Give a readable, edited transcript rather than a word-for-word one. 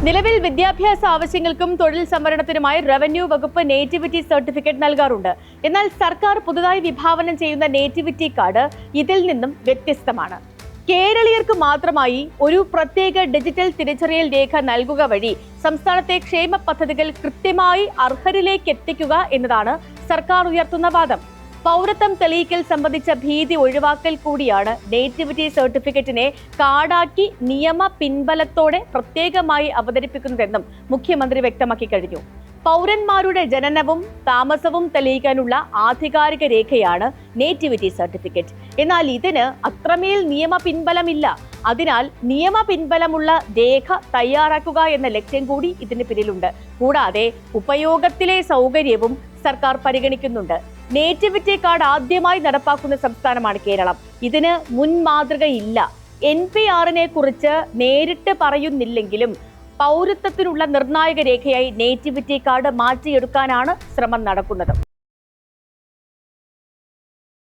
നിലവിൽ വിദ്യാഭ്യാസ ആവശ്യങ്ങൾക്കും തൊഴിൽ സംവരണത്തിനുമായി റവന്യൂ വകുപ്പ് നേറ്റിവിറ്റി സർട്ടിഫിക്കറ്റ് നൽകാറുണ്ട്. എന്നാൽ സർക്കാർ പുതുതായി വിഭാവനം ചെയ്യുന്ന നേറ്റിവിറ്റി കാർഡ് ഇതിൽ നിന്നും വ്യത്യസ്തമാണ്. കേരളീയർക്ക് മാത്രമായി ഒരു പ്രത്യേക ഡിജിറ്റൽ തിരിച്ചറിയൽ രേഖ നൽകുക വഴി സംസ്ഥാനത്തെ ക്ഷേമ പദ്ധതികൾ കൃത്യമായി അർഹരിലേക്ക് എത്തിക്കുക എന്നതാണ് സർക്കാർ ഉയർത്തുന്ന വാദം. പൗരത്വം തെളിയിക്കൽ സംബന്ധിച്ച ഭീതി ഒഴിവാക്കൽ കൂടിയാണ് നേറ്റിവിറ്റി സർട്ടിഫിക്കറ്റിനെ കാർഡാക്കി നിയമ പിൻബലത്തോടെ പ്രത്യേകമായി അവതരിപ്പിക്കുന്നതെന്നും മുഖ്യമന്ത്രി വ്യക്തമാക്കി കഴിഞ്ഞു. പൗരന്മാരുടെ ജനനവും താമസവും തെളിയിക്കാനുള്ള ആധികാരിക രേഖയാണ് നേറ്റിവിറ്റി സർട്ടിഫിക്കറ്റ്. എന്നാൽ ഇതിന് അത്രമേൽ നിയമ പിൻബലമില്ല. അതിനാൽ നിയമ പിൻബലമുള്ള രേഖ തയ്യാറാക്കുക എന്ന ലക്ഷ്യം കൂടി ഇതിന് പിന്നിലുണ്ട്. കൂടാതെ ഉപയോഗത്തിലെ സൗകര്യവും സർക്കാർ പരിഗണിക്കുന്നുണ്ട്. നേറ്റിവിറ്റി കാർഡ് ആദ്യമായി നടപ്പാക്കുന്ന സംസ്ഥാനമാണ് കേരളം. ഇതിന് മുൻ മാതൃകയില്ല. NPR-നെ കുറിച്ച് നേരിട്ട് പറയുന്നില്ലെങ്കിലും പൗരത്വത്തിനുള്ള നിർണായക രേഖയായി നേറ്റിവിറ്റി കാർഡ് മാറ്റിയെടുക്കാനാണ് ശ്രമം നടക്കുന്നത്.